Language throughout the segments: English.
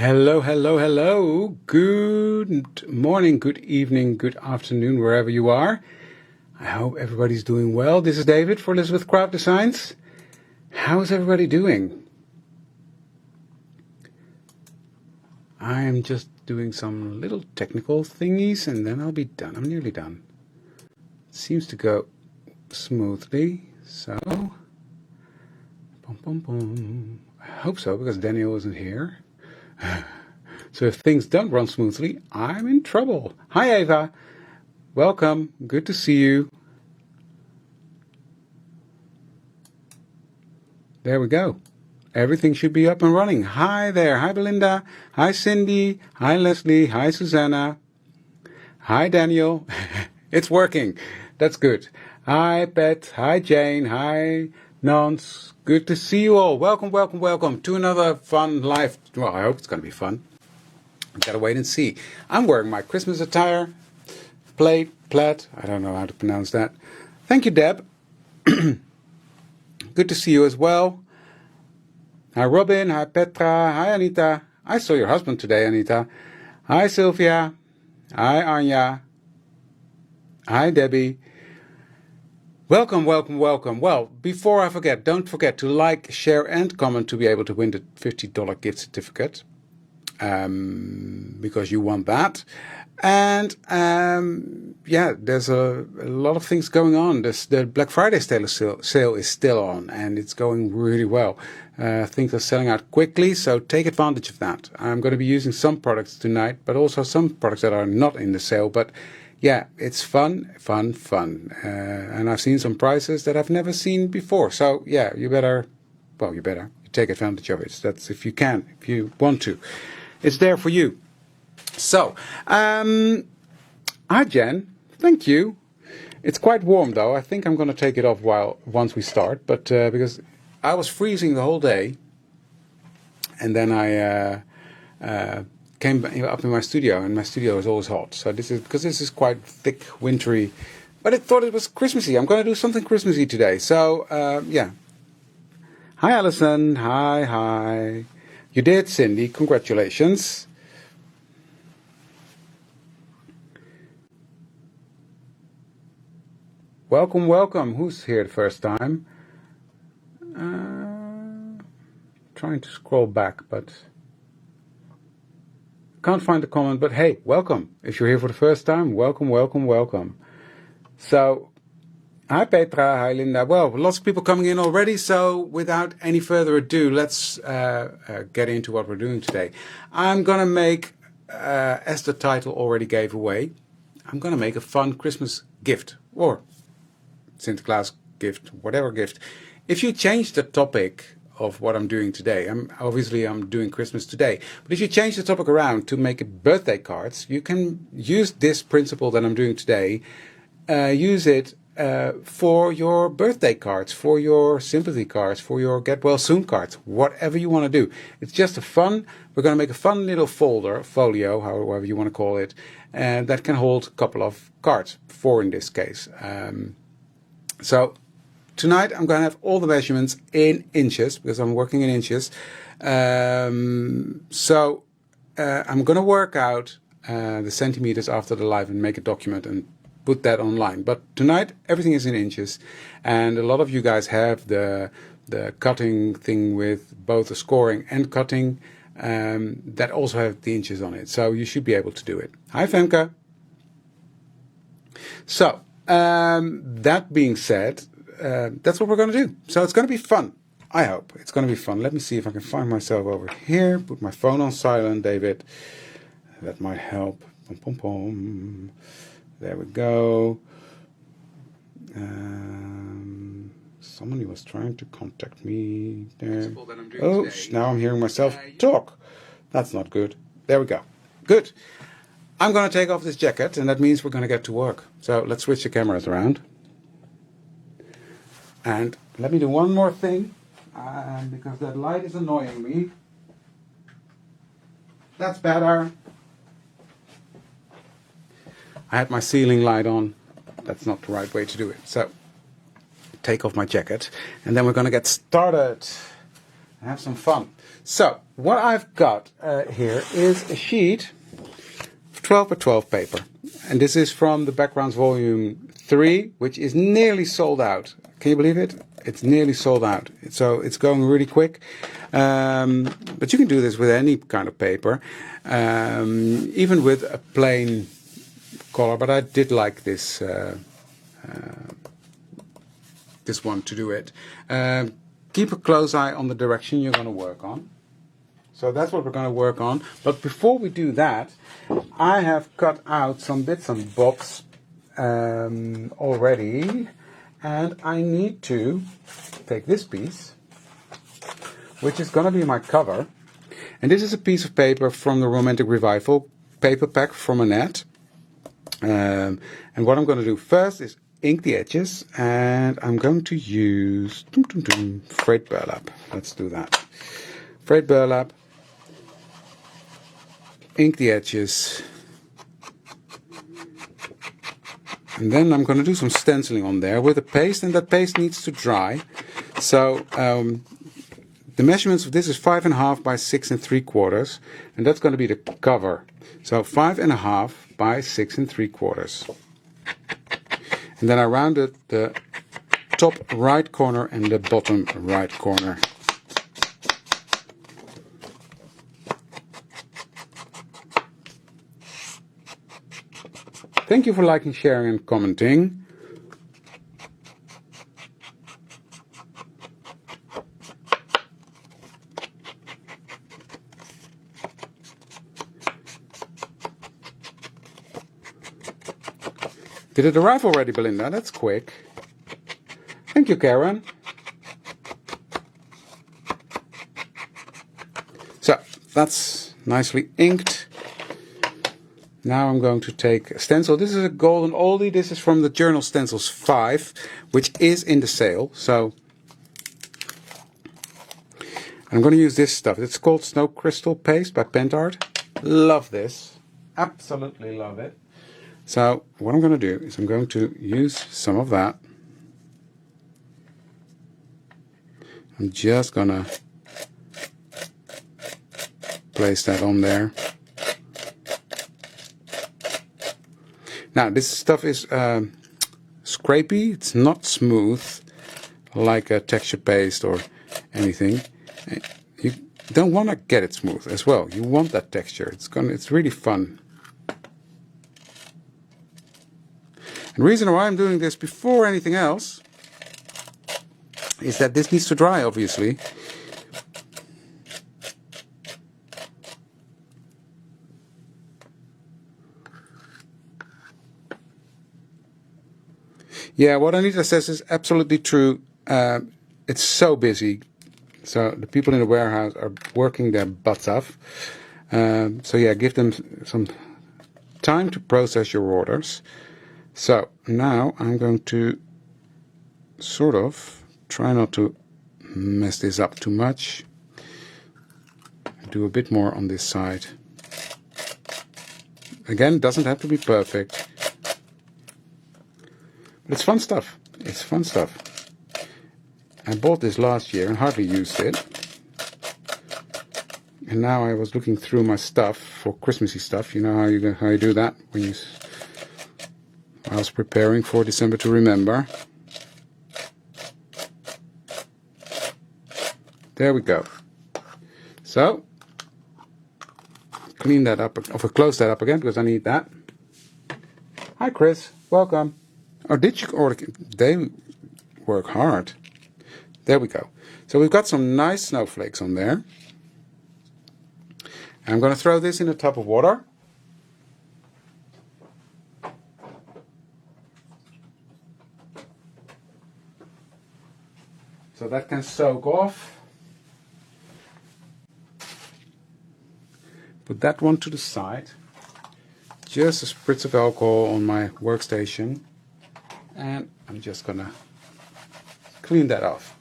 Hello, hello, hello. Good morning, good evening, good afternoon, wherever you are. I hope everybody's doing well. This is David for Eleizabeth Craft Designs. How is everybody doing? I am just doing some little technical thingies and then I'll be done. I'm nearly done. Seems to go smoothly. So, I hope so because Daniel isn't here. So if things don't run smoothly, I'm in trouble. Hi Eva, welcome, good to see you. There we go. Everything should be up and running. Hi there, hi Belinda, hi Cindy, hi Leslie, hi Susanna, hi Daniel. It's working, that's good. Hi Pat, hi Jane, hi Nance. Good to see you all. Welcome, welcome, welcome to another fun live. Well, I hope it's going to be fun. Gotta wait and see. I'm wearing my Christmas attire. Plaid. I don't know how to pronounce that. Thank you, Deb. Good to see you as well. Hi, Robin. Hi, Petra. Hi, Anita. I saw your husband today, Anita. Hi, Sylvia. Hi, Anja. Hi, Debbie. Welcome, welcome, welcome. Well, before I forget, don't forget to like, share, and comment to be able to win the $50 gift certificate. Because you want that. And there's a lot of things going on. The Black Friday sale is still on and it's going really well. Things are selling out quickly, so take advantage of that. I'm going to be using some products tonight, but also some products that are not in the sale. But yeah, it's fun. And I've seen some prices that I've never seen before. So yeah, you better take advantage of it. That's if you can, if you want to. It's there for you. So, hi Jen, thank you. It's quite warm though. I think I'm going to take it off once we start, but because I was freezing the whole day, and then I came up in my studio, and my studio is always hot. So this is quite thick, wintry, but I thought it was Christmassy. I'm going to do something Christmassy today. So yeah. Hi Alison. Hi. You did, Cindy. Congratulations. Welcome. Who's here the first time? Trying to scroll back, but can't find the comment. But hey, welcome. If you're here for the first time, welcome. So, hi Petra, hi Linda. Well, lots of people coming in already, so without any further ado, let's get into what we're doing today. I'm going to make, as the title already gave away, I'm going to make a fun Christmas gift, or Santa Claus gift, whatever gift. If you change the topic of what I'm doing today, I'm doing Christmas today, but if you change the topic around to make it birthday cards, you can use this principle that I'm doing today, use it for your birthday cards, for your sympathy cards, for your get well soon cards, whatever you want to do. It's just we're going to make a fun little folio, however you want to call it, and that can hold a couple of cards, 4 in this case. So tonight I'm going to have all the measurements in inches because I'm working in inches. So I'm going to work out the centimeters after the live and make a document and put that online. But tonight everything is in inches, and a lot of you guys have the cutting thing with both the scoring and cutting that also have the inches on it. So you should be able to do it. Hi Femke. So that being said, that's what we're going to do. So it's going to be fun. I hope it's going to be fun. Let me see if I can find myself over here. Put my phone on silent, David. That might help. There we go. Somebody was trying to contact me there. Oh, now I'm hearing myself talk. That's not good. There we go. Good. I'm going to take off this jacket, and that means we're going to get to work. So let's switch the cameras around. And let me do one more thing, because that light is annoying me. That's better. I had my ceiling light on. That's not the right way to do it. So take off my jacket, and then we're going to get started. have some fun. So, what I've got here is a sheet of 12 by 12 paper. And this is from the Backgrounds Volume 3, which is nearly sold out. Can you believe it? It's nearly sold out. So it's going really quick. But you can do this with any kind of paper, even with a plain color. But I did like this this one to do it. Keep a close eye on the direction you're going to work on. So that's what we're going to work on. But before we do that, I have cut out some bits and bobs already. And I need to take this piece, which is going to be my cover. And this is a piece of paper from the Romantic Revival paper pack from Annette. And what I'm going to do first is ink the edges. And I'm going to use frayed burlap. Let's do that. Frayed burlap. Ink the edges. And then I'm going to do some stenciling on there with a paste, and that paste needs to dry. So the measurements of this is 5.5 by 6 3/4, and that's going to be the cover. So 5.5 by 6 3/4. And then I rounded the top right corner and the bottom right corner. Thank you for liking, sharing, and commenting. Did it arrive already, Belinda? That's quick. Thank you, Karen. So, that's nicely inked. Now I'm going to take a stencil. This is a golden oldie. This is from the Journal Stencils 5, which is in the sale. So I'm going to use this stuff. It's called Snow Crystal Paste by Pentart. Love this. Absolutely love it. So what I'm going to do is I'm going to use some of that. I'm just going to place that on there. Now this stuff is scrapey. It's not smooth like a texture paste or anything. You don't want to get it smooth as well. You want that texture. It's really fun. And the reason why I'm doing this before anything else is that this needs to dry, obviously. Yeah, what Anita says is absolutely true. It's so busy. So the people in the warehouse are working their butts off. So yeah, give them some time to process your orders. So now I'm going to sort of try not to mess this up too much. Do a bit more on this side. Again, it doesn't have to be perfect. But it's fun stuff. It's fun stuff. I bought this last year and hardly used it. And now I was looking through my stuff for Christmassy stuff. You know how you do that when I was preparing for December to Remember. There we go. So clean that up, or close that up again because I need that. Hi Chris, welcome. Oh, did you order? They work hard. There we go. So we've got some nice snowflakes on there. I'm going to throw this in a tub of water. So that can soak off. Put that one to the side. Just a spritz of alcohol on my workstation. And I'm just going to clean that off.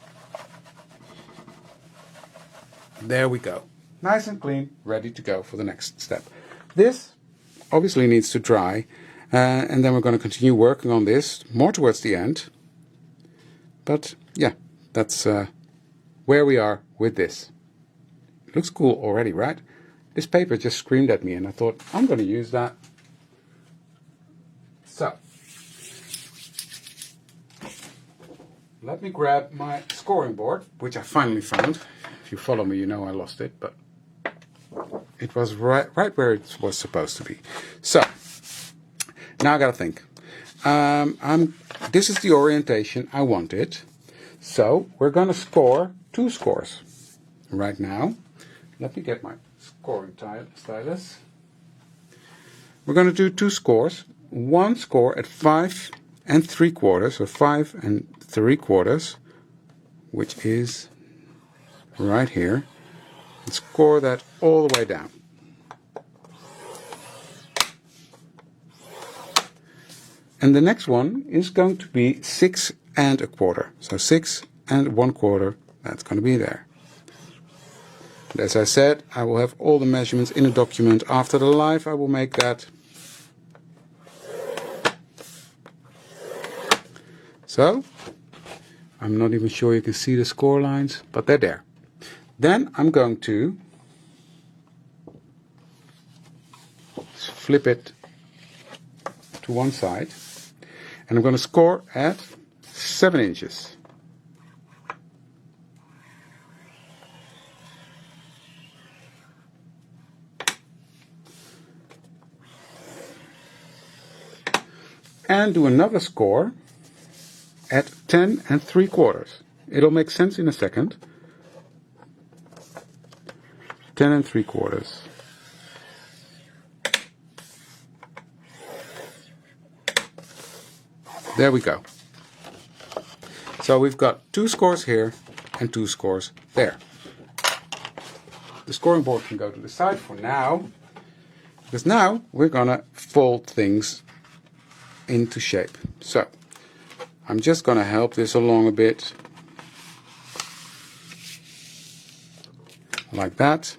There we go. Nice and clean, ready to go for the next step. This obviously needs to dry. And then we're going to continue working on this more towards the end. But yeah, that's where we are with this. Looks cool already, right? This paper just screamed at me and I thought, I'm going to use that. So, let me grab my scoring board, which I finally found. If you follow me, you know I lost it, but it was right where it was supposed to be. So, now I got to think. This is the orientation I wanted. So, we're going to score 2 scores right now. Let me get my scoring stylus. We're going to do 2 scores. 1 score at 5 3/4, or 5 3/4, which is right here. And score that all the way down. And the next one is going to be 6 1/4. So 6 1/4, that's going to be there. And as I said, I will have all the measurements in a document. After the live, I will make that. So, I'm not even sure you can see the score lines, but they're there. Then I'm going to flip it to one side, and I'm going to score at 7 inches. And do another score at 10 3/4. It'll make sense in a second. 10 3/4. There we go. So we've got 2 scores here and 2 scores there. The scoring board can go to the side for now, because now we're gonna fold things into shape. So I'm just gonna help this along a bit, like that,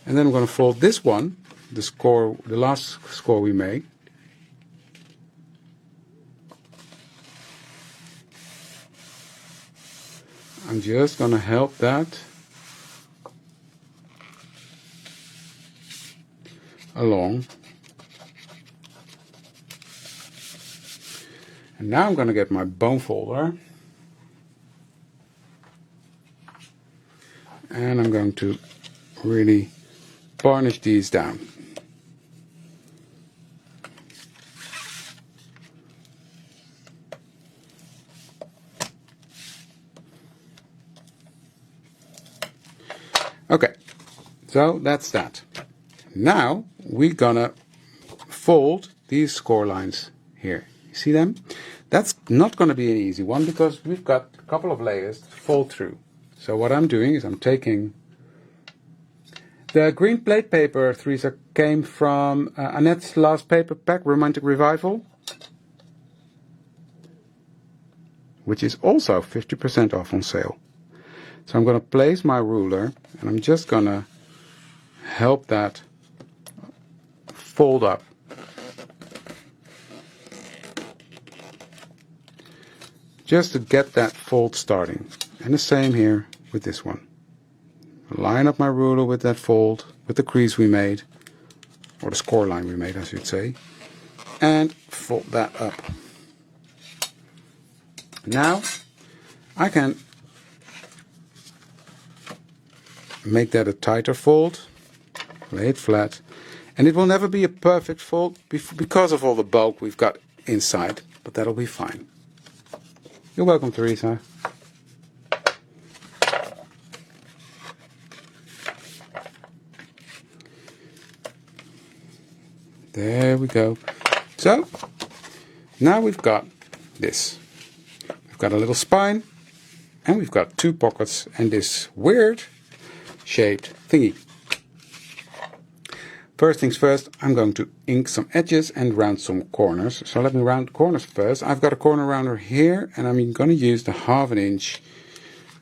and then I'm gonna fold this one, the last score we made, I'm just going to help that along. And now I'm going to get my bone folder and I'm going to really varnish these down. Okay, so that's that. Now we're gonna fold these score lines here. You see them? That's not going to be an easy one because we've got a couple of layers to fold through. So what I'm doing is I'm taking the green plate paper, Theresa, came from Annette's last paper pack, Romantic Revival, which is also 50% off on sale. So I'm going to place my ruler and I'm just going to help that fold up. Just to get that fold starting. And the same here with this one. Line up my ruler with that fold, with the crease we made, or the score line we made I should say, and fold that up. Now I can make that a tighter fold, lay it flat, and it will never be a perfect fold because of all the bulk we've got inside, but that'll be fine. You're welcome, Theresa. There we go. So, now we've got this. We've got a little spine, and we've got two pockets, and this weird shaped thingy. First things first, I'm going to ink some edges and round some corners. So let me round corners first. I've got a corner rounder here, and I'm going to use the 1/2 inch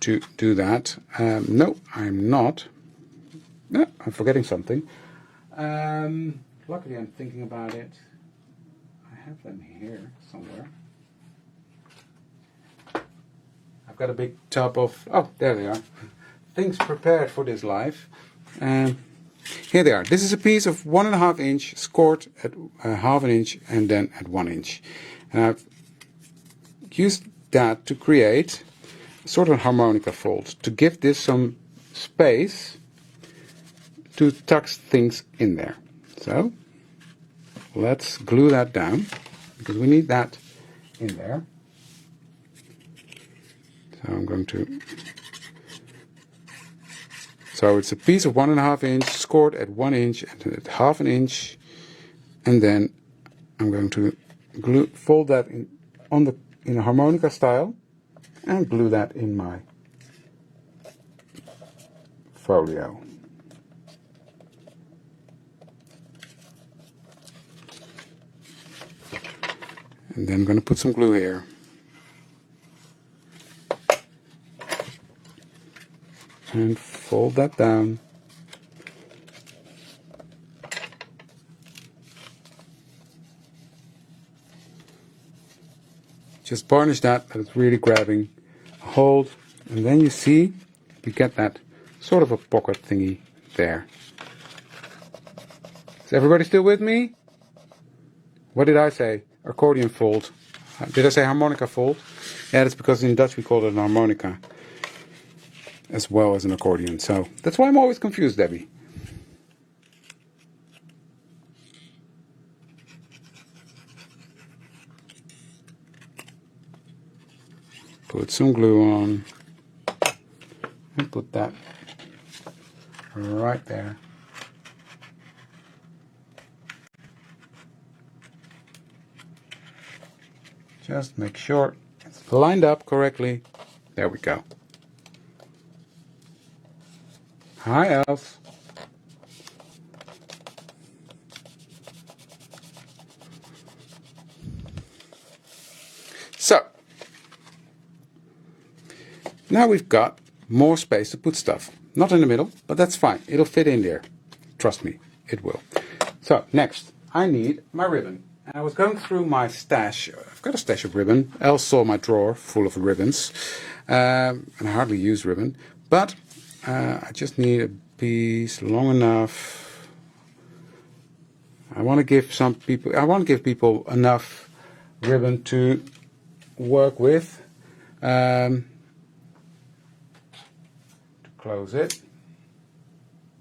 to do that. No, I'm not. No, I'm forgetting something. Luckily, I'm thinking about it. I have them here somewhere. I've got a big tub of, oh, there they are. things prepared for this live. Here they are. This is a piece of 1.5 inch scored at 1/2 inch and then at 1 inch. And I've used that to create sort of a harmonica fold to give this some space to tuck things in there. So let's glue that down because we need that in there. So I'm going to. So it's a piece of 1.5 inch scored at 1 inch and at 1/2 inch, and then I'm going to fold that in a harmonica style and glue that in my folio. And then I'm going to put some glue here. And fold that down. Just varnish that it's really grabbing a hold, and then you see you get that sort of a pocket thingy there. Is everybody still with me? What did I say? Accordion fold. Did I say harmonica fold? Yeah, that's because in Dutch we call it an harmonica as well as an accordion. So that's why I'm always confused, Debbie. Put some glue on and put that right there. Just make sure it's lined up correctly. There we go. Hi, Elf. So, now we've got more space to put stuff. Not in the middle, but that's fine. It'll fit in there. Trust me, it will. So, next, I need my ribbon. And I was going through my stash. I've got a stash of ribbon. Els saw my drawer full of ribbons. And I hardly use ribbon. But I just need a piece long enough. I want to give people enough ribbon to work with. To close it.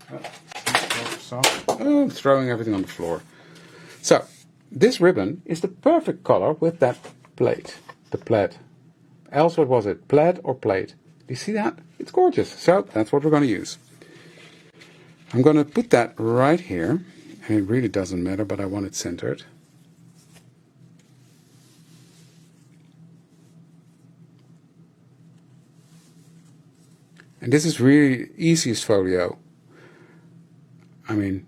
Oh, I'm throwing everything on the floor. So, this ribbon is the perfect color with that plate. The plaid. Els, what was it? Plaid or plate? Do you see that? It's gorgeous. So, that's what we're going to use. I'm going to put that right here. And it really doesn't matter, but I want it centered. And this is really easiest folio. I mean,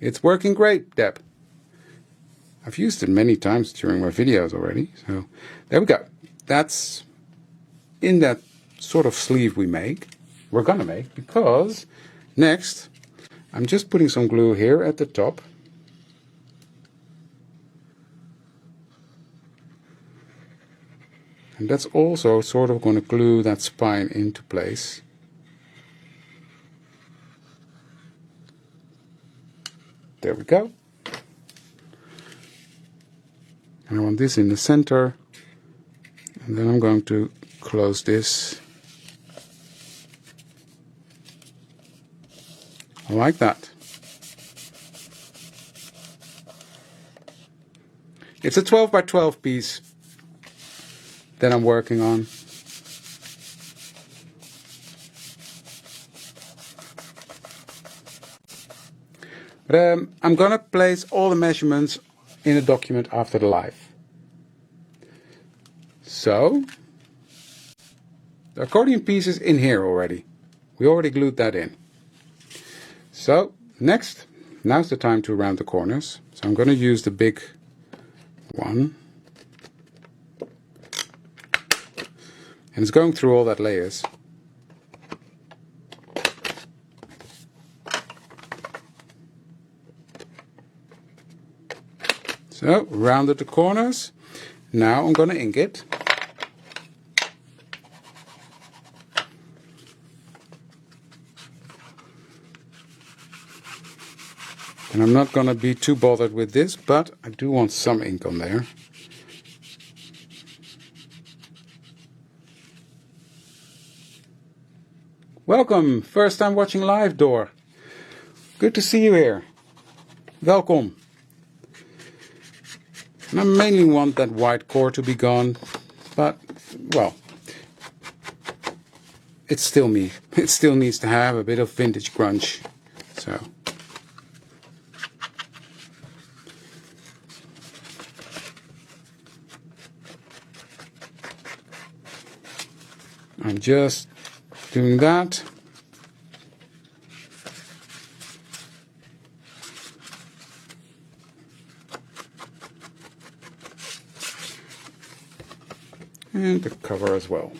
it's working great, Deb. I've used it many times during my videos already. So there we go. That's in that sort of sleeve we're going to make, because next I'm just putting some glue here at the top. And that's also sort of going to glue that spine into place. There we go. And I want this in the center. And then I'm going to close this like that. It's a 12 by 12 piece that I'm working on. But I'm going to place all the measurements in a document after the live. So, the accordion piece is in here already. We already glued that in. So, now's the time to round the corners. So I'm going to use the big one. And it's going through all that layers. So, rounded the corners. Now I'm going to ink it. And I'm not going to be too bothered with this, but I do want some ink on there. Welcome, first time watching live, Door. Good to see you here. Welcome. And I mainly want that white core to be gone, but, well, it's still me. It still needs to have a bit of vintage grunge. So. I'm just doing that. And the cover as well.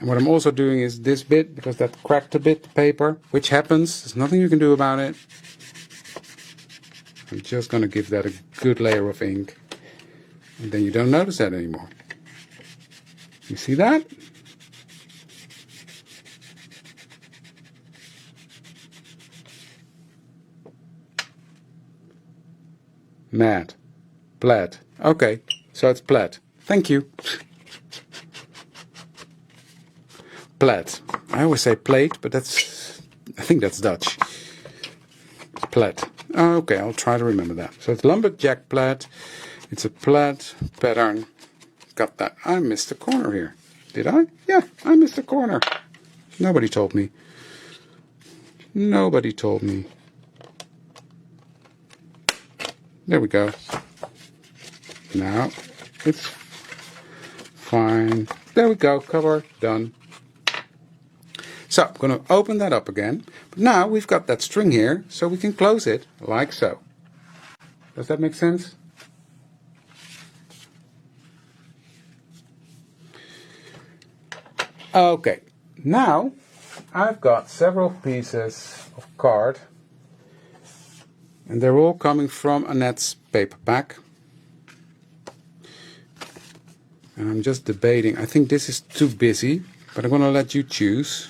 And what I'm also doing is this bit, because that cracked a bit, the paper, which happens. There's nothing you can do about it. I'm just going to give that a good layer of ink. And then you don't notice that anymore. You see that? Matte. Plaid. Okay, so it's plaid. Thank you. Plaid. I always say plate, but I think that's Dutch. Plaid. Okay, I'll try to remember that. So it's lumberjack plaid. It's a plaid pattern. Got that. I missed a corner here. Did I? Yeah, I missed a corner. Nobody told me. Nobody told me. There we go. Now it's fine. There we go. Cover done. So I'm going to open that up again. But now we've got that string here, so we can close it like so. Does that make sense? Okay, now I've got several pieces of card, and they're all coming from Annette's paper pack. And I'm just debating. I think this is too busy, but I'm going to let you choose.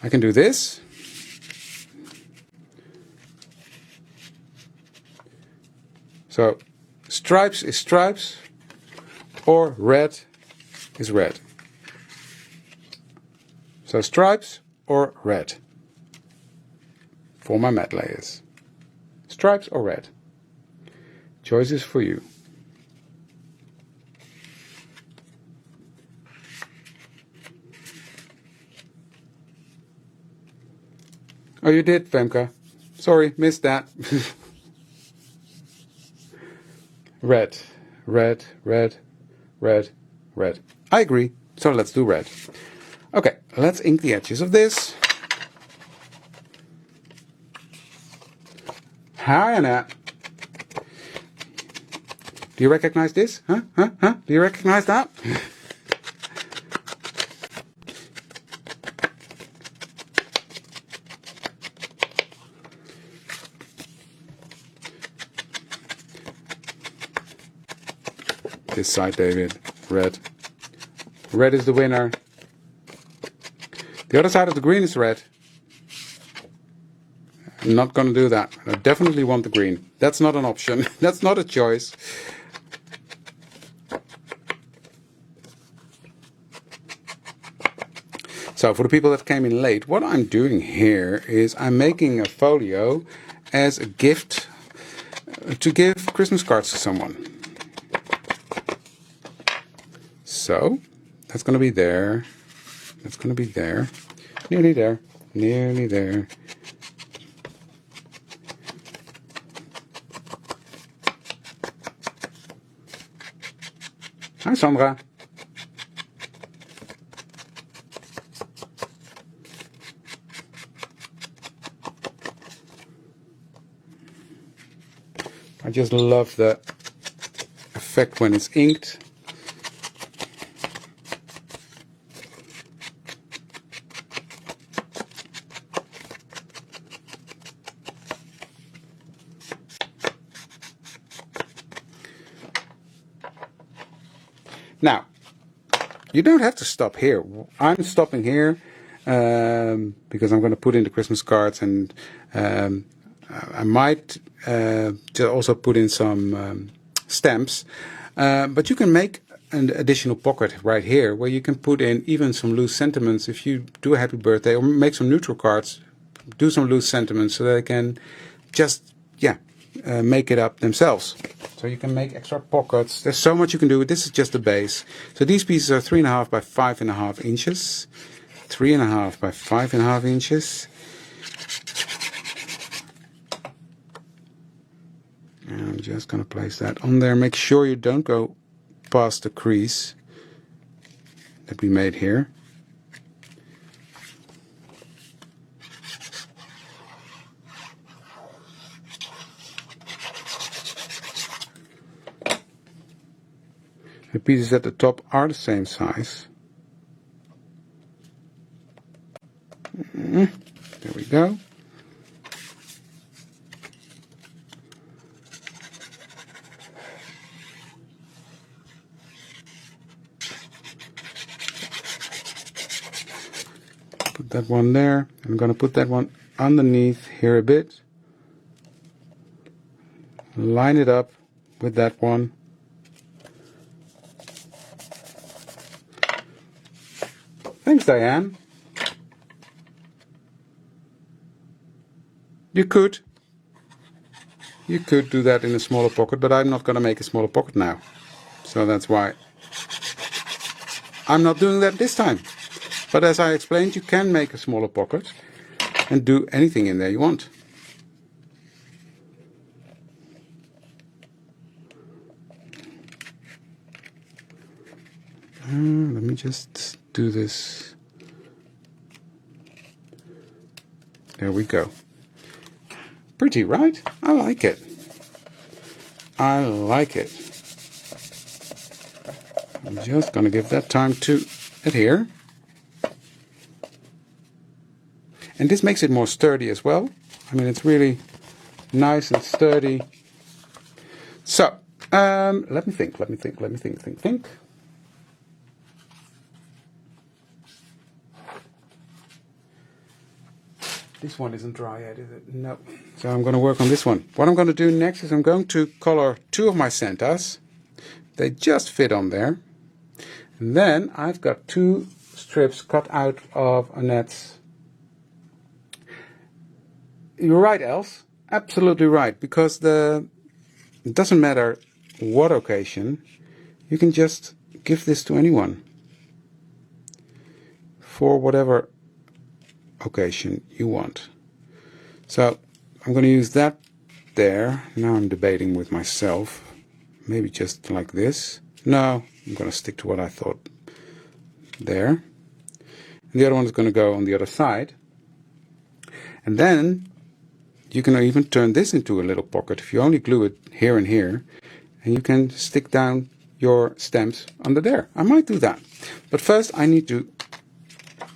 I can do this. So stripes is stripes, or red is red. So stripes or red for my matte layers. Stripes or red. Choice is for you. Oh, you did, Femke. Sorry, missed that. Red, red, red, red, red. I agree. So let's do red. Okay, let's ink the edges of this. Hi, Annette. Do you recognize this? Huh? Huh? Huh? Do you recognize that? This side, David. Red. Red is the winner. The other side of the green is red. I'm not going to do that. I definitely want the green. That's not an option. That's not a choice. So for the people that came in late, what I'm doing here is I'm making a folio as a gift to give Christmas cards to someone. So that's going to be there. That's going to be there. Nearly there. Nearly there. Hi, Sandra. I just love the effect when it's inked. Now, you don't have to stop here. I'm stopping here because I'm going to put in the Christmas cards, and I might also put in some stamps. But you can make an additional pocket right here where you can put in even some loose sentiments. If you do a happy birthday or make some neutral cards, do some loose sentiments so they can just, make it up themselves. So you can make extra pockets. There's so much you can do. This is just the base. So these pieces are 3.5 by 5.5 inches. 3.5 by 5.5 inches. And I'm just going to place that on there. Make sure you don't go past the crease that we made here. The pieces at the top are the same size. There we go. Put that one there. I'm going to put that one underneath here a bit. Line it up with that one. Thanks, Diane. You could do that in a smaller pocket, but I'm not going to make a smaller pocket now. So that's why I'm not doing that this time. But as I explained, you can make a smaller pocket and do anything in there you want. Let me just do this. There we go. Pretty, right? I like it. I like it. I'm just going to give that time to adhere. And this makes it more sturdy as well. I mean, it's really nice and sturdy. So, let me think. This one isn't dry yet, is it? No. So I'm going to work on this one. What I'm going to do next is I'm going to color two of my Santas. They just fit on there. And then I've got two strips cut out of Annette's. You're right, Els. Absolutely right. Because it doesn't matter what occasion, you can just give this to anyone. For whatever occasion you want. So I'm going to use that there. Now I'm debating with myself. Maybe just like this. No, I'm going to stick to what I thought there. And the other one is going to go on the other side. And then you can even turn this into a little pocket if you only glue it here and here. And you can stick down your stamps under there. I might do that. But first I need to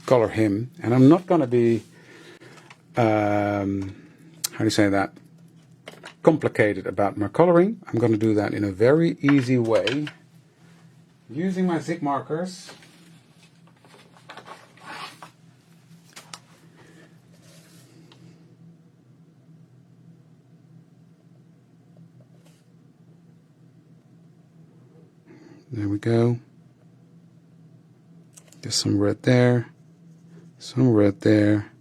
color him, and I'm not going to be how do you say that, complicated about my coloring. I'm going to do that in a very easy way using my zig markers. There we go. There's some red there. Some red there.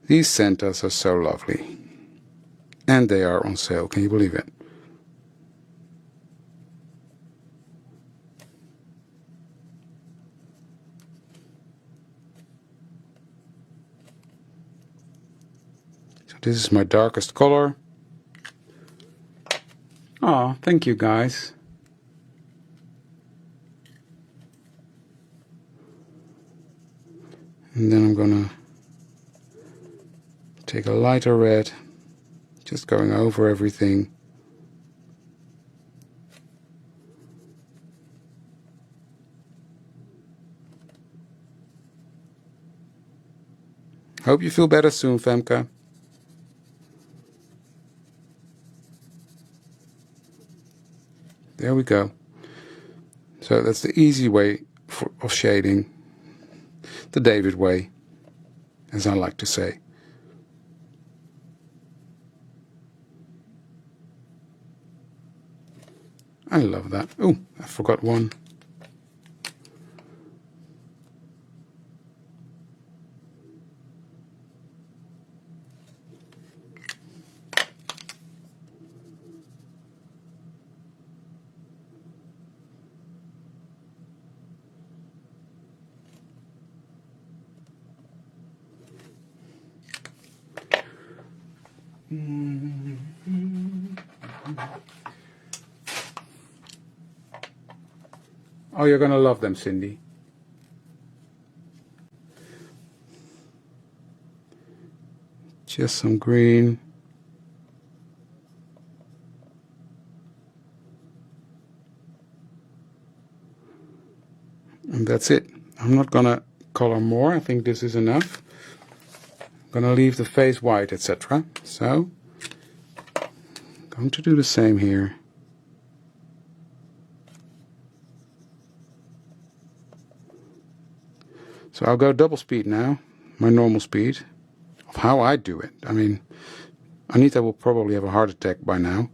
These Santas are so lovely. And they are on sale, can you believe it? So this is my darkest color. Oh, thank you guys. And then I'm gonna take a lighter red, just going over everything. Hope you feel better soon, Femke. There we go. So that's the easy way of shading, the David way, as I like to say. I love that. Oh, I forgot one. Oh, you're going to love them, Cindy. Just some green. And that's it. I'm not going to color more. I think this is enough. I'm going to leave the face white, etc. So, I'm going to do the same here. So I'll go double speed now, my normal speed, of how I do it. I mean, Anita will probably have a heart attack by now,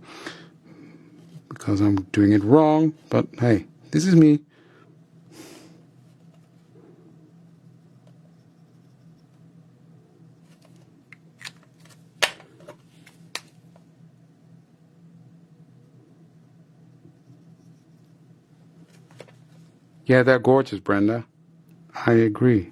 because I'm doing it wrong, but hey, this is me. Yeah, they're gorgeous, Brenda. I agree.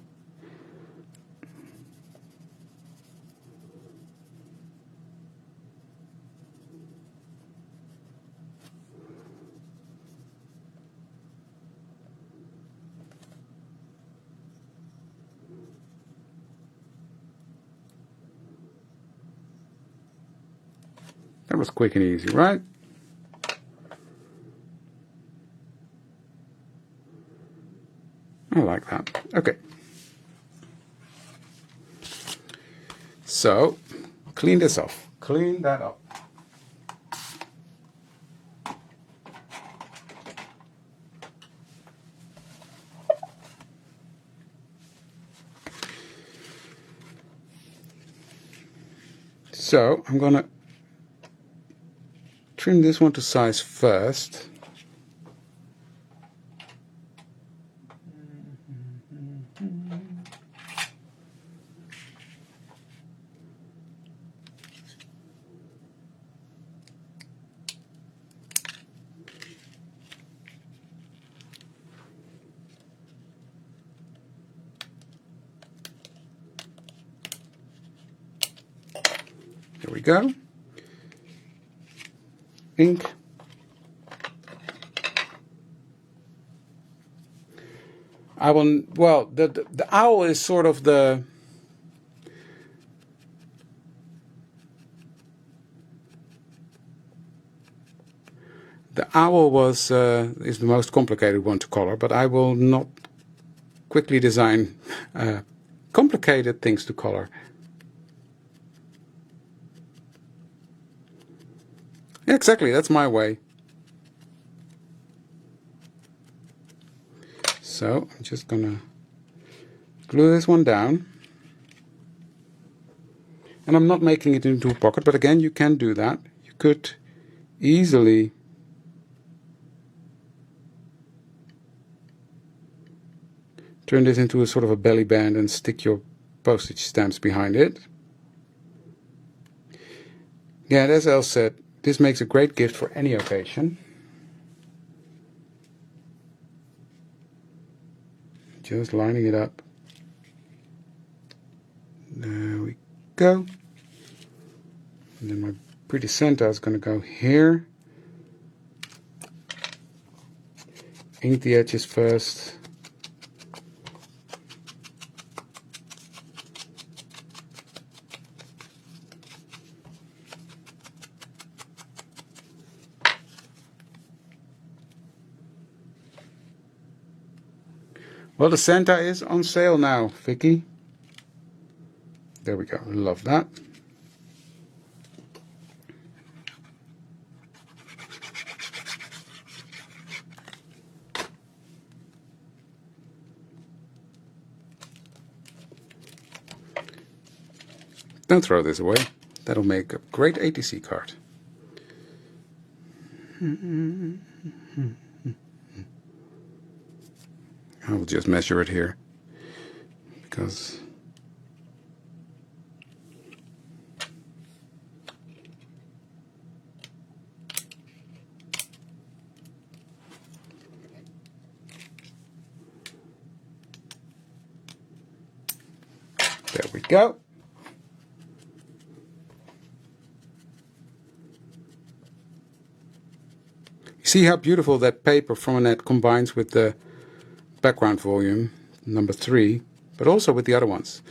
That was quick and easy, right? I like that. Okay. So, clean this off. Clean that up. So, I'm going to trim this one to size first. There we go. Ink. I will, well, the owl is sort of the owl was is the most complicated one to color, but I will not quickly design complicated things to color. Yeah, exactly, that's my way. So I'm just gonna glue this one down. And I'm not making it into a pocket, but again, you can do that. You could easily turn this into a sort of a belly band and stick your postage stamps behind it. Yeah, as Elle said, this makes a great gift for any occasion. Just lining it up. There we go. And then my pretty center is going to go here. Ink the edges first. Well, the Santa is on sale now, Vicky. There we go. Love that. Don't throw this away. That'll make a great ATC card. I will just measure it here, because there we go. See how beautiful that paper from Annette combines with the background volume, number 3, but also with the other ones.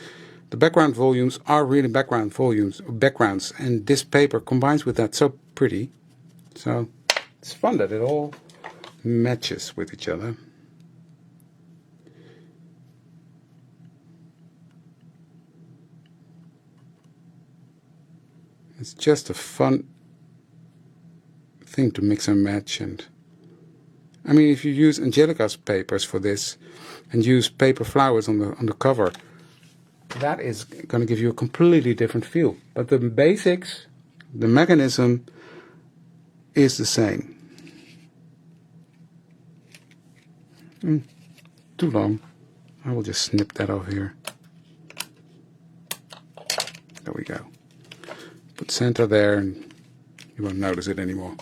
The background volumes are really backgrounds, and this paper combines with that so pretty. So it's fun that it all matches with each other. It's just a fun thing to mix and match. And I mean, if you use Angelica's papers for this and use paper flowers on the cover, that is going to give you a completely different feel. But the basics, the mechanism is the same. Too long. I will just snip that off here. There we go. Put center there and you won't notice it anymore.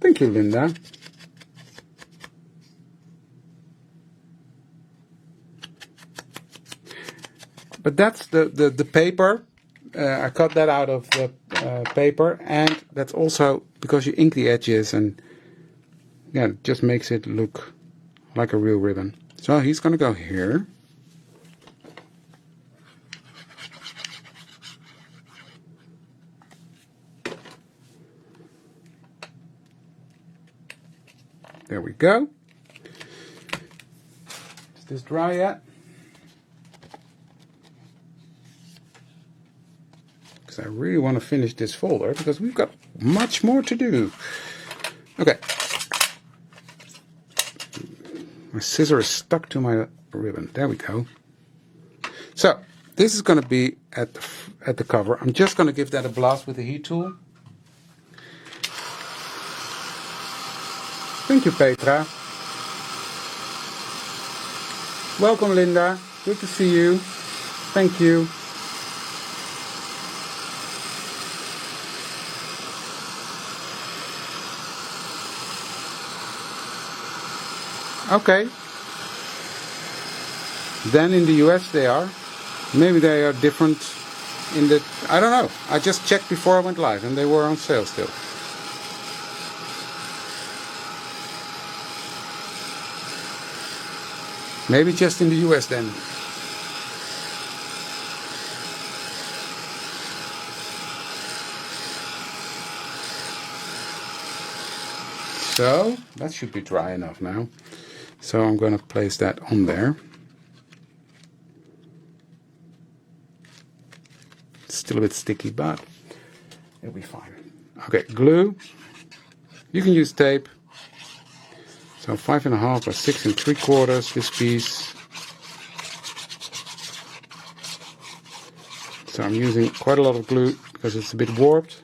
Thank you, Linda. But that's the paper. I cut that out of the paper, and that's also because you ink the edges, and yeah, it just makes it look like a real ribbon. So he's going to go here. There we go. Is this dry yet? Because I really want to finish this folder because we've got much more to do. Okay. My scissor is stuck to my ribbon. There we go. So this is going to be at the cover. I'm just going to give that a blast with the heat tool. Thank you, Petra. Welcome, Linda. Good to see you. Thank you. Okay. Then in the US they are. Maybe they are different in the... I don't know. I just checked before I went live and they were on sale still. Maybe just in the US then. So that should be dry enough now. So I'm going to place that on there. It's still a bit sticky, but it'll be fine. Okay, glue. You can use tape. So 5.5 by 6 3/4 this piece. So I'm using quite a lot of glue because it's a bit warped.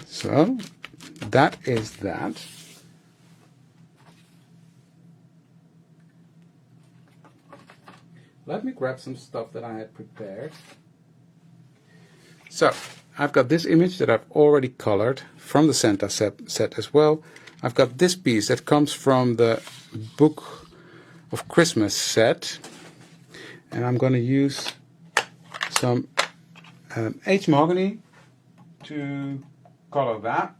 So that is that. Let me grab some stuff that I had prepared. So I've got this image that I've already colored from the Santa set as well. I've got this piece that comes from the Book of Christmas set. And I'm going to use some H mahogany to color that.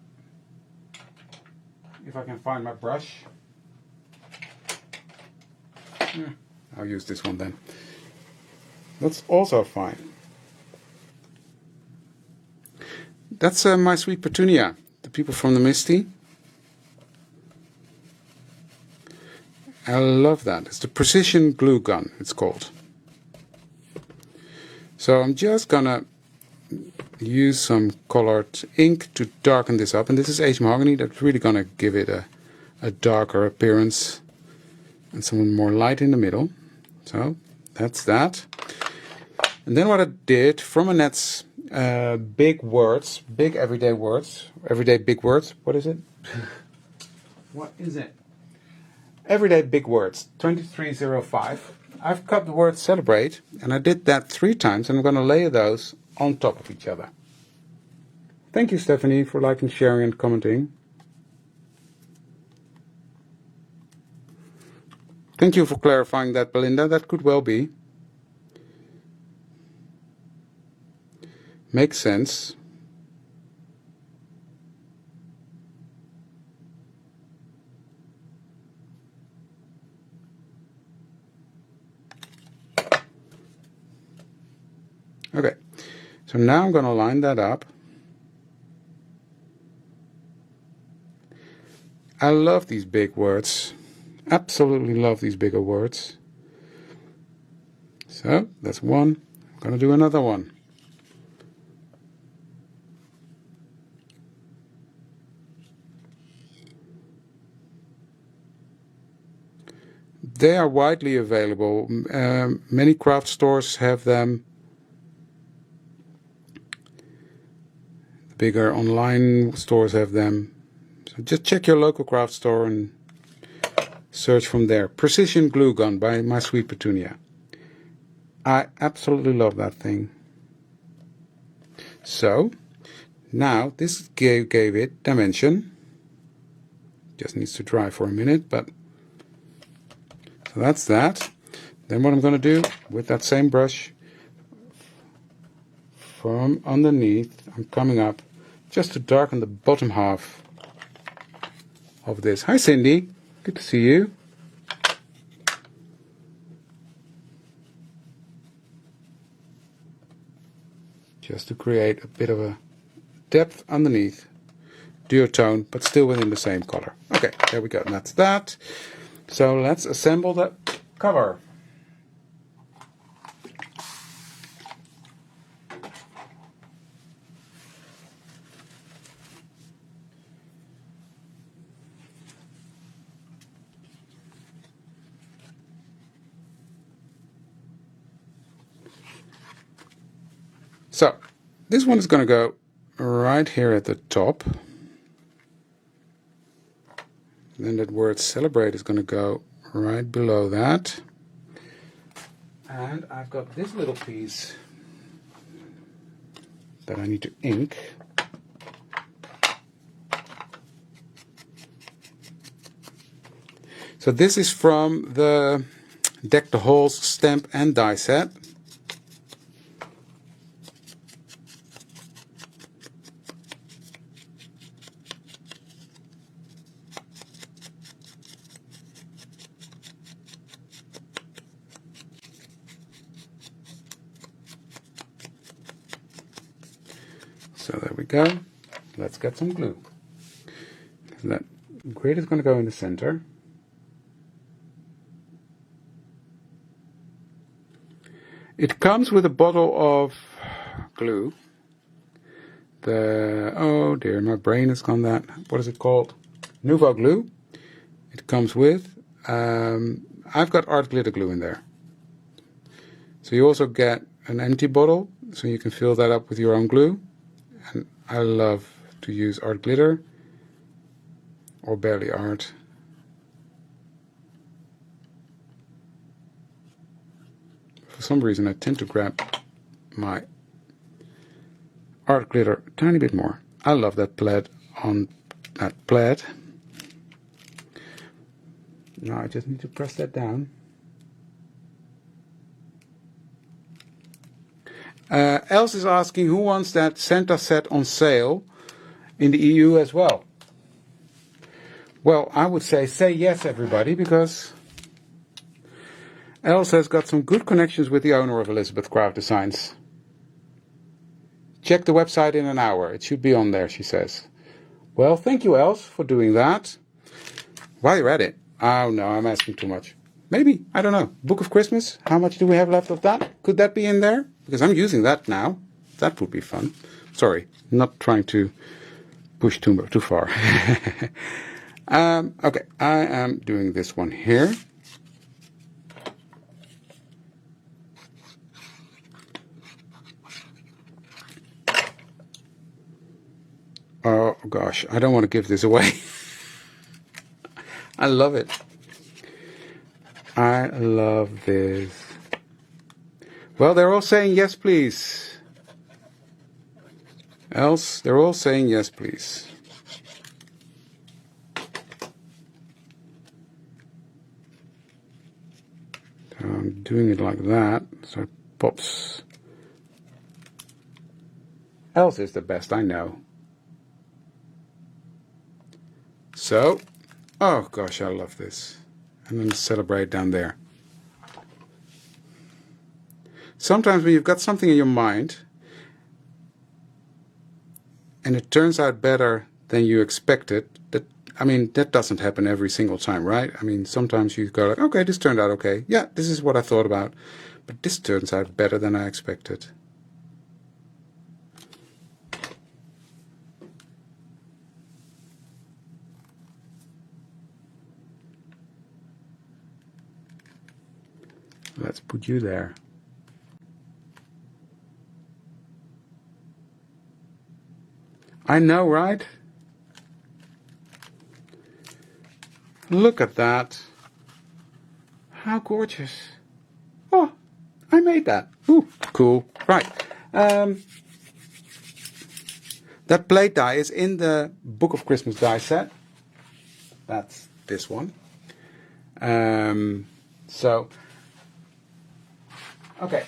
If I can find my brush. I'll use this one then. That's also fine. That's My Sweet Petunia, the people from the Misty. I love that. It's the Precision Glue Gun, it's called. So I'm just gonna use some colored ink to darken this up. And this is aged mahogany. That's really going to give it a darker appearance and some more light in the middle. So that's that. And then what I did from Annette's big words, big everyday words, everyday big words. What is it? What is it? Everyday big words, 2305. I've cut the word celebrate, and I did that 3 times, and I'm going to layer those on top of each other. Thank you, Stephanie, for liking, sharing, and commenting. Thank you for clarifying that, Belinda. That could well be. Makes sense. Okay, so now I'm going to line that up. I love these big words. Absolutely love these bigger words. So that's one. I'm going to do another one. They are widely available. Many craft stores have them. Bigger online stores have them. So just check your local craft store and search from there. Precision Glue Gun by My Sweet Petunia. I absolutely love that thing. So now this gave it dimension. Just needs to dry for a minute, but so that's that. Then what I'm going to do with that same brush, from underneath, I'm coming up just to darken the bottom half of this. Hi Cindy, good to see you. Just to create a bit of a depth underneath, duotone, but still within the same color. Okay, there we go, and that's that. So let's assemble the cover. So this one is going to go right here at the top. Then that word celebrate is going to go right below that. And I've got this little piece that I need to ink. So this is from the Deck the Halls stamp and die set. So there we go. Let's get some glue. So that grid is going to go in the center. It comes with a bottle of glue. Oh dear, my brain has gone that. What is it called? Nouveau glue. It comes with. I've got art glitter glue in there. So you also get an empty bottle, so you can fill that up with your own glue. And I love to use art glitter or barely art. For some reason I tend to grab my art glitter a tiny bit more. I love that plaid on that plaid. Now I just need to press that down. Els is asking who wants that Santa set on sale in the EU as well. Well, I would say yes, everybody, because Els has got some good connections with the owner of Eleizabeth Craft Designs. Check the website in an hour. It should be on there, she says. Well, thank you, Els, for doing that. While you're at it, oh no, I'm asking too much. Maybe, I don't know, Book of Christmas, how much do we have left of that? Could that be in there? Because I'm using that now. That would be fun. Sorry, not trying to push too far. Okay, I am doing this one here. Oh gosh, I don't want to give this away. I love it. I love this. Well, they're all saying yes, please. Else, they're all saying yes, please. So I'm doing it like that, so it pops. Else is the best I know. So, oh gosh, I love this. And then celebrate down there. Sometimes when you've got something in your mind and it turns out better than you expected, that doesn't happen every single time, right? I mean, sometimes you go like, okay, this turned out okay. Yeah, this is what I thought about. But this turns out better than I expected. Let's put you there. I know, right? Look at that. How gorgeous. Oh, I made that. Ooh, cool. Right. That plate die is in the Book of Christmas die set. That's this one. Okay,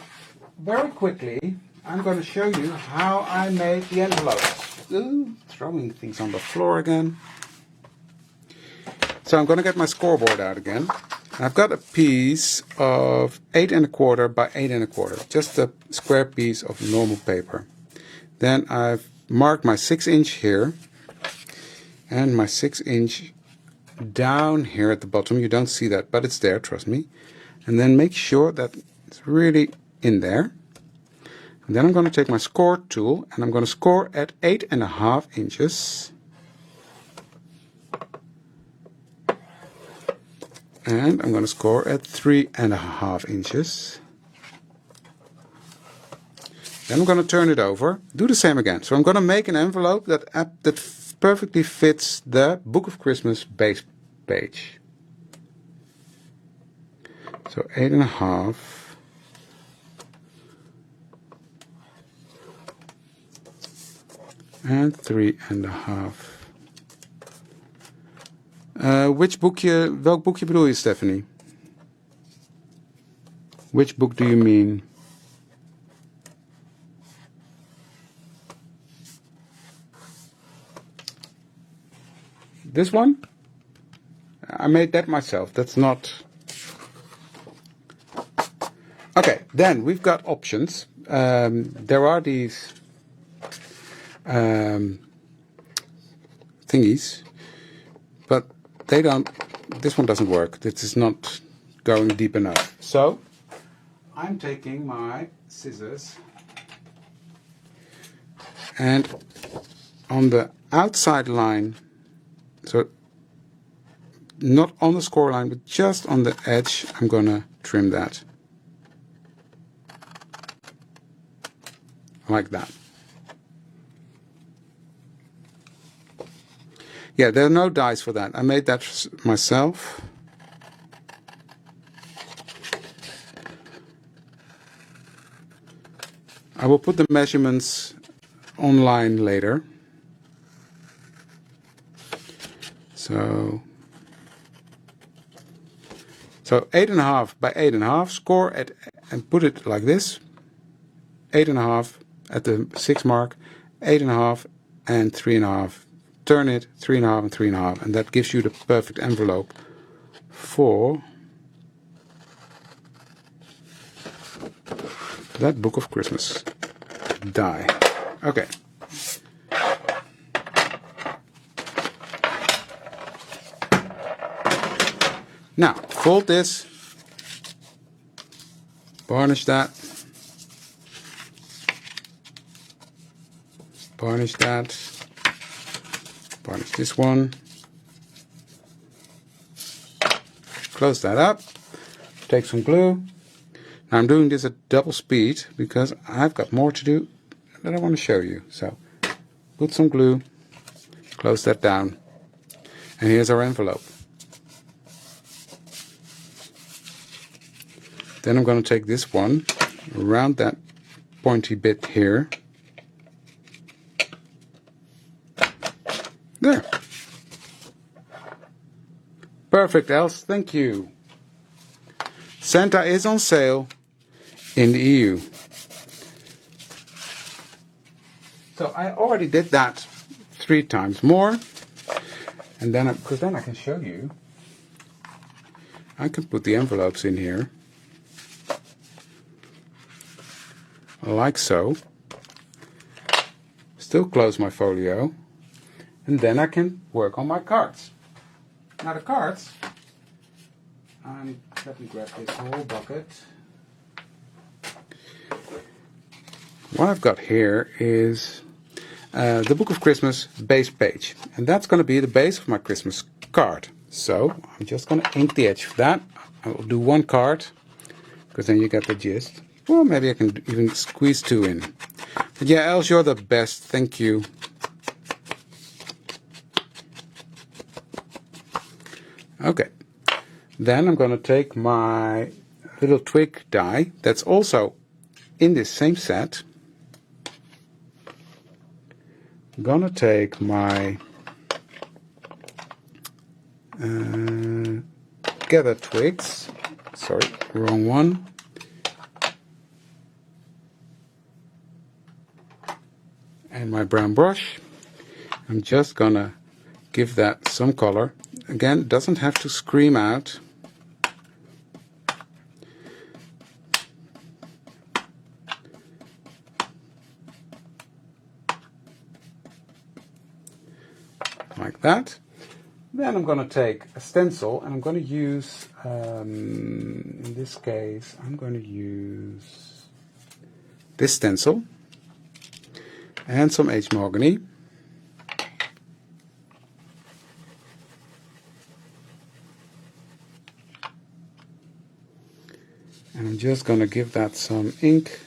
very quickly, I'm going to show you how I made the envelopes. Ooh, throwing things on the floor again. So I'm going to get my scoreboard out again. I've got a piece of 8 1/4 by 8 1/4, just a square piece of normal paper. Then I've marked my 6-inch here and my 6-inch down here at the bottom. You don't see that, but it's there, trust me. And then make sure that it's really in there. And then I'm going to take my score tool and I'm going to score at 8 1/2 inches. And I'm going to score at 3 1/2 inches. Then I'm going to turn it over. Do the same again. So I'm going to make an envelope that perfectly fits the Book of Christmas base page. So 8 1/2. And 3 1/2. Welk boekje bedoel je, Stephanie? Which book do you mean? This one? I made that myself. That's not... Okay, then we've got options. There are these thingies, but they don't... This one doesn't work. This is not going deep enough. So, I'm taking my scissors and on the outside line, so not on the score line, but just on the edge, I'm going to trim that. Like that. Yeah, there are no dies for that. I made that myself. I will put the measurements online later. So 8 1/2 by 8 1/2, score at and put it like this. 8 1/2 at the 6 mark, 8 1/2 and 3 1/2. Turn it 3 1/2 and 3 1/2, and that gives you the perfect envelope for that Book of Christmas die. Okay. Now, fold this, varnish that, varnish that. Varnish this one. Close that up. Take some glue. Now I'm doing this at double speed because I've got more to do that I want to show you. So put some glue. Close that down. And here's our envelope. Then I'm going to take this one around that pointy bit here. There. Perfect, Els. Thank you. Santa is on sale in the EU. So I already did that 3 times more. And then, because then I can show you, I can put the envelopes in here. Like so. Still close my folio. And then I can work on my cards. Now the cards, let me grab this whole bucket. What I've got here is the Book of Christmas base page. And that's going to be the base of my Christmas card. So I'm just going to ink the edge of that. I will do 1 card, because then you get the gist. Well, maybe I can even squeeze 2 in. But yeah, Els, you're the best. Thank you. Okay. Then I'm going to take my little twig die that's also in this same set. I'm going to take my gather twigs. Sorry, wrong one. And my brown brush. I'm just going to give that some color. Again, it doesn't have to scream out. Like that. Then I'm going to take a stencil and I'm going to use, in this case, I'm going to use this stencil and some H mahogany. And I'm just going to give that some ink.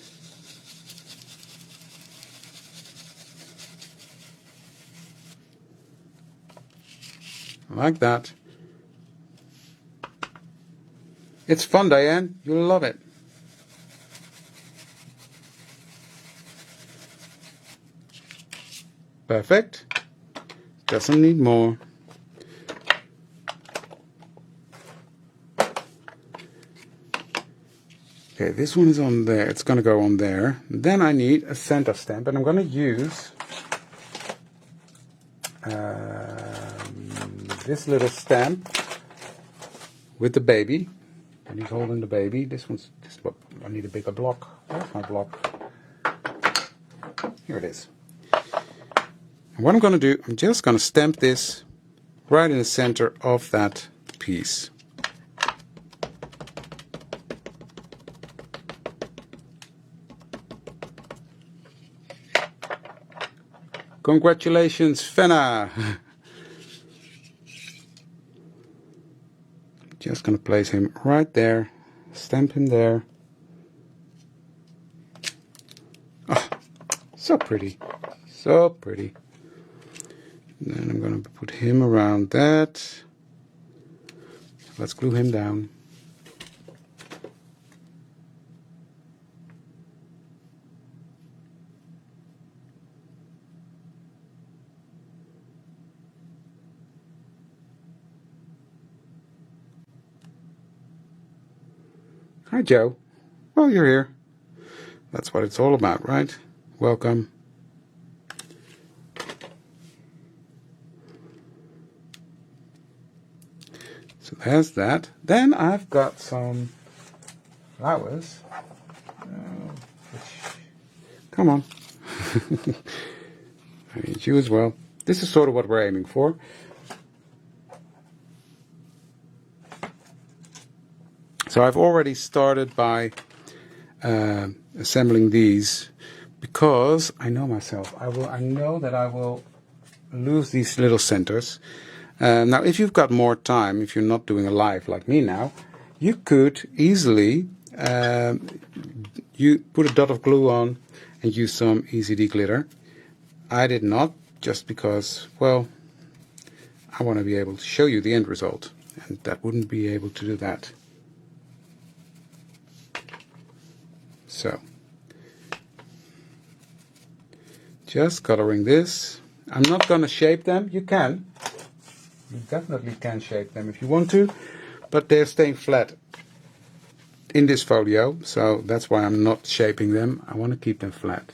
Like that. It's fun, Diane. You'll love it. Perfect. Doesn't need more. Okay, this one is on there. It's going to go on there. Then I need a Santa stamp, and I'm going to use this little stamp with the baby. And he's holding the baby. This I need a bigger block. Where's my block? Here it is. And what I'm going to do, I'm just going to stamp this right in the center of that piece. Congratulations, Fenna! Just going to place him right there, stamp him there. Oh, so pretty, so pretty. And then I'm going to put him around that. Let's glue him down. Hi, Joe. Well, you're here. That's what it's all about, right? Welcome. So there's that. Then I've got some flowers. Come on. I need you as well. This is sort of what we're aiming for. So I've already started by assembling these, because I know myself. I know that I will lose these little centers. Now, if you've got more time, if you're not doing a live like me now, you could easily you put a dot of glue on and use some ECD glitter. I did not, just because, well, I want to be able to show you the end result, and that wouldn't be able to do that. So, just coloring this. I'm not going to shape them. You can. You definitely can shape them if you want to, but they're staying flat in this folio, so that's why I'm not shaping them. I want to keep them flat.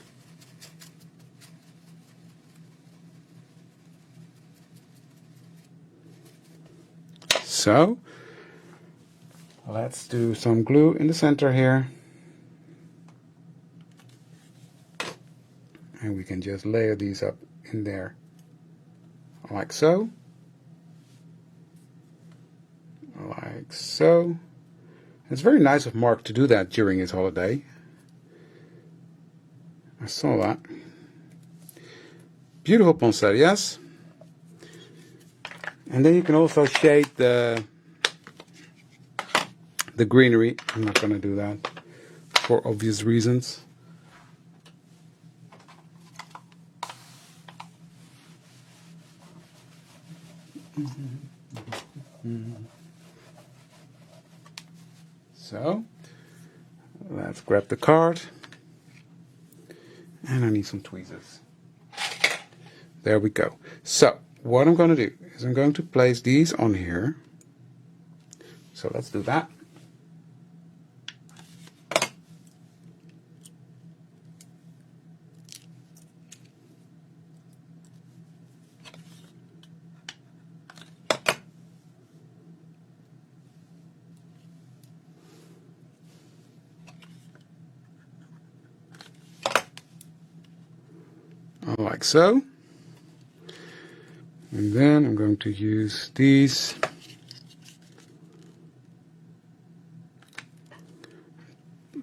So, let's do some glue in the center here. And we can just layer these up in there, like so. Like so. It's very nice of Mark to do that during his holiday. I saw that. Beautiful poinsettias. And then you can also shade the greenery. I'm not going to do that for obvious reasons. So, let's grab the card, and I need some tweezers. There we go. So, what I'm going to do is I'm going to place these on here. So let's do that. Like so. And then I'm going to use these.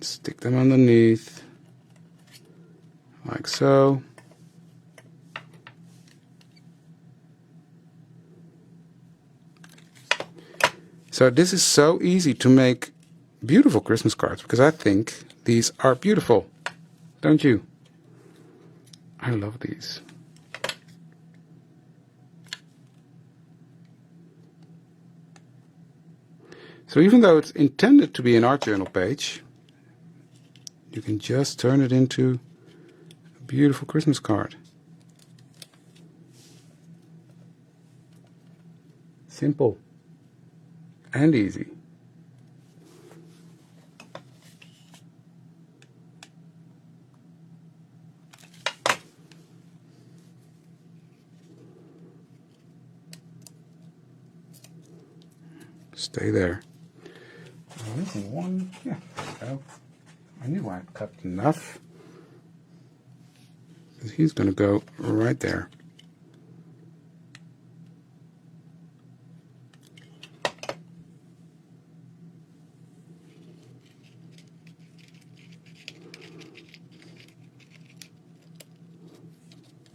Stick them underneath, like so. So this is so easy to make beautiful Christmas cards, because I think these are beautiful, don't you? I love these. So even though it's intended to be an art journal page, you can just turn it into a beautiful Christmas card. Simple and easy. Stay there. Missing one. Yeah, there we go. I knew I'd cut enough. He's going to go right there.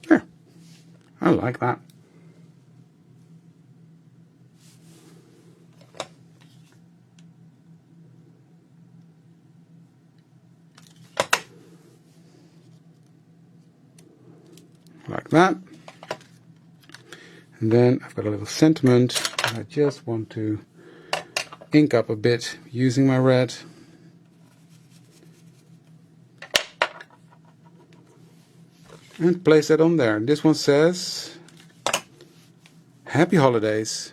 There. I like that. Like that. And then I've got a little sentiment. I just want to ink up a bit using my red. And place that on there. This one says Happy Holidays.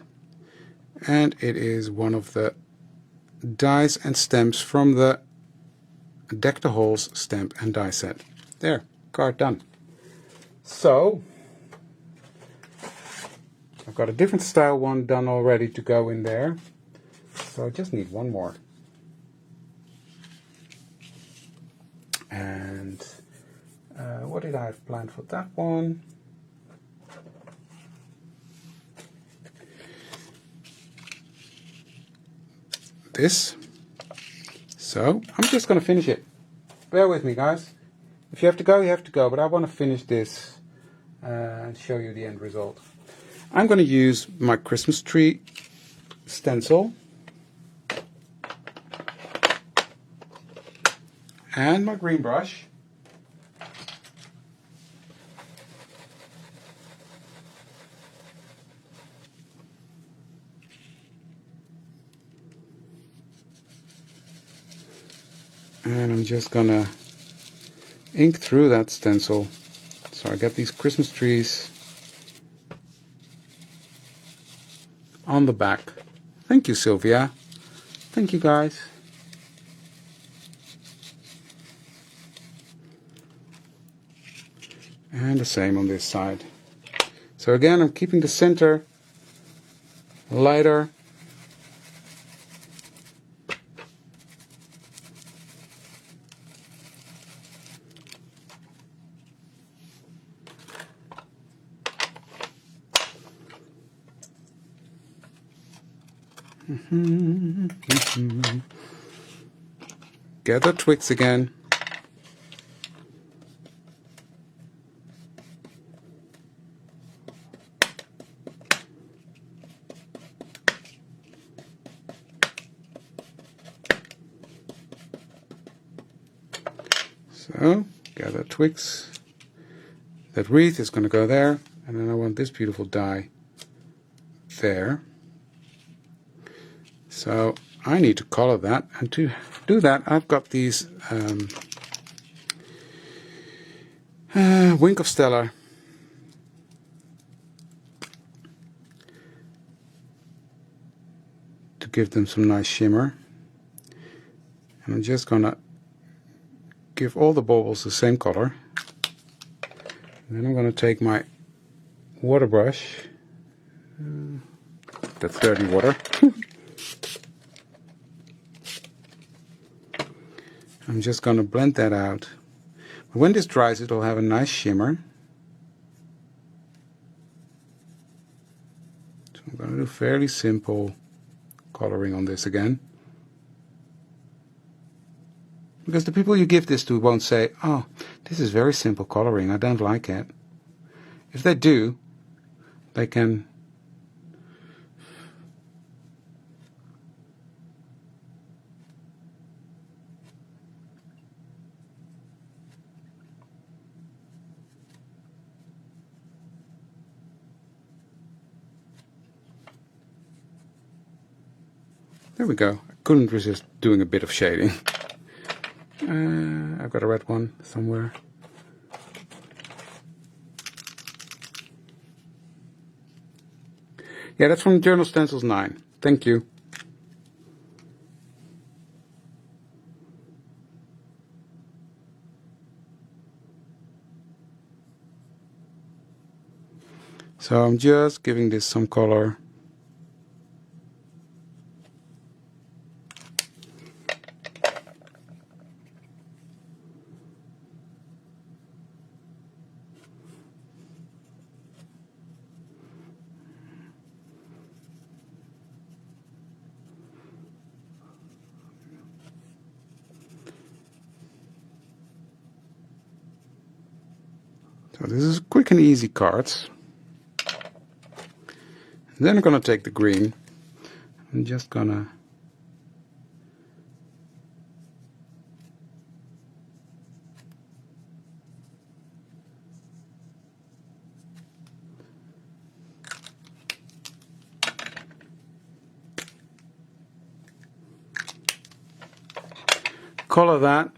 And it is one of the dies and stamps from the Deck the Halls stamp and die set. There, card done. So, I've got a different style one done already to go in there. So I just need one more. And what did I have planned for that one? This. So, I'm just going to finish it. Bear with me, guys. If you have to go, you have to go, but I want to finish this and show you the end result. I'm going to use my Christmas tree stencil and my green brush. And I'm just gonna ink through that stencil. So I get these Christmas trees on the back. Thank you, Sylvia. Thank you, guys. And the same on this side. So again, I'm keeping the center lighter. Gather twigs again. So, gather twigs. That wreath is going to go there, and then I want this beautiful die there. So I need to color that, and to do that I've got these Wink of Stellar to give them some nice shimmer. And I'm just gonna give all the baubles the same color. And then I'm gonna take my water brush, that's dirty water. I'm just going to blend that out. When this dries, it'll have a nice shimmer. So I'm going to do fairly simple coloring on this again. Because the people you give this to won't say, oh, this is very simple coloring, I don't like it. If they do, they can there we go. I couldn't resist doing a bit of shading. I've got a red one somewhere. Yeah, that's from Journal Stencils 9. Thank you. So I'm just giving this some color. So this is quick and easy cards. And then I'm going to take the green. I'm just going to color that.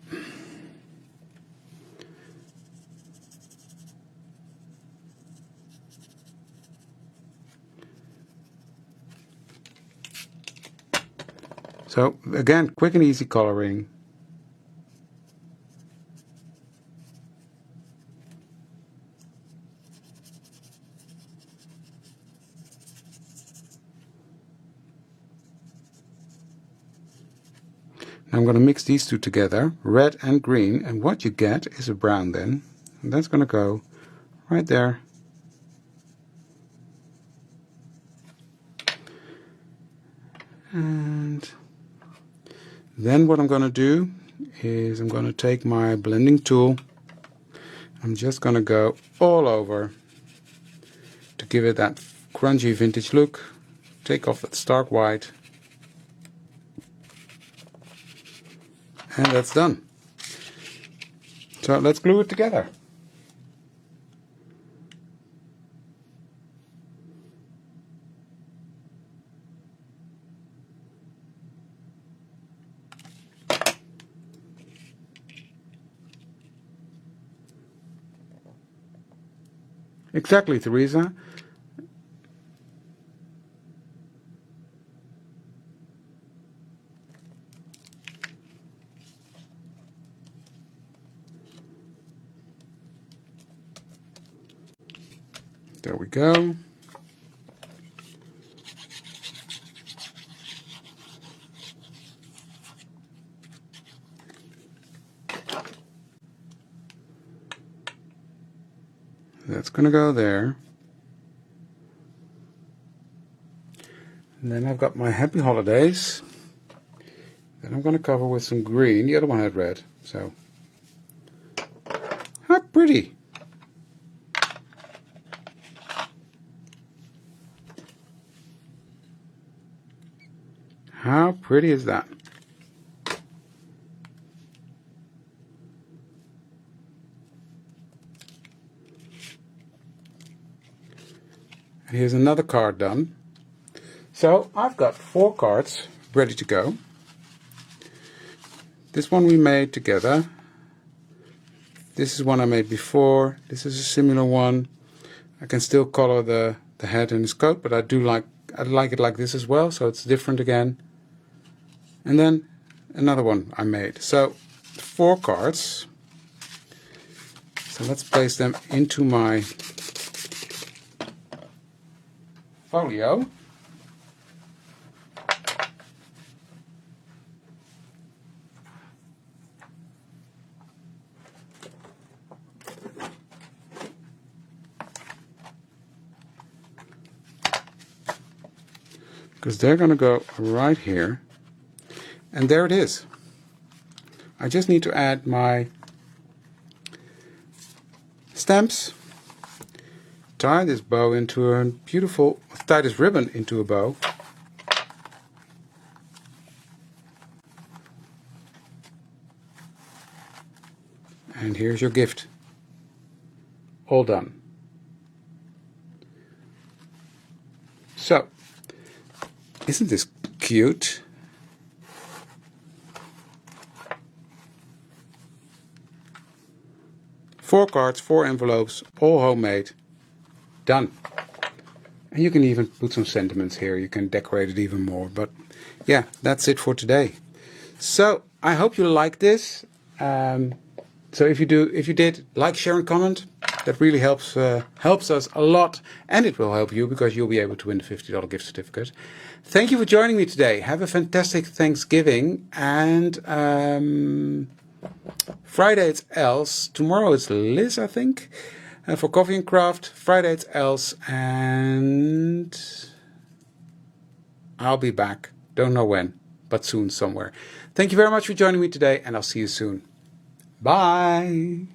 So again, quick and easy coloring. Now I'm going to mix these two together, red and green, and what you get is a brown then. And that's going to go right there. And then what I'm going to do is I'm going to take my blending tool I'm just going to go all over to give it that grungy vintage look. Take off that stark white. And that's done. So let's glue it together. Exactly, Teresa. There we go. That's going to go there. And then I've got my happy holidays. Then I'm going to cover with some green. The other one had red. So, how pretty. How pretty is that? Here's another card done. So I've got 4 cards ready to go. This one we made together. This is one I made before. This is a similar one. I can still color the head and his coat, but I like it like this as well, so it's different again. And then another one I made. So 4 cards. So let's place them into my folio. Because they're going to go right here. And there it is. I just need to add my stamps. Tie this bow into a beautiful, tie this ribbon into a bow. And here's your gift. All done. So, isn't this cute? Four cards, 4 envelopes, all homemade. Done. And you can even put some sentiments here. You can decorate it even more. But yeah, that's it for today. So I hope you like this. So if you did, like, share, and comment. That really helps us a lot, and it will help you because you'll be able to win the $50 gift certificate. Thank you for joining me today. Have a fantastic Thanksgiving, and Friday it's Els. Tomorrow it's Liz, I think, for Coffee and Craft. Friday it's Els, and I'll be back. Don't know when, but soon somewhere. Thank you very much for joining me today, and I'll see you soon. Bye.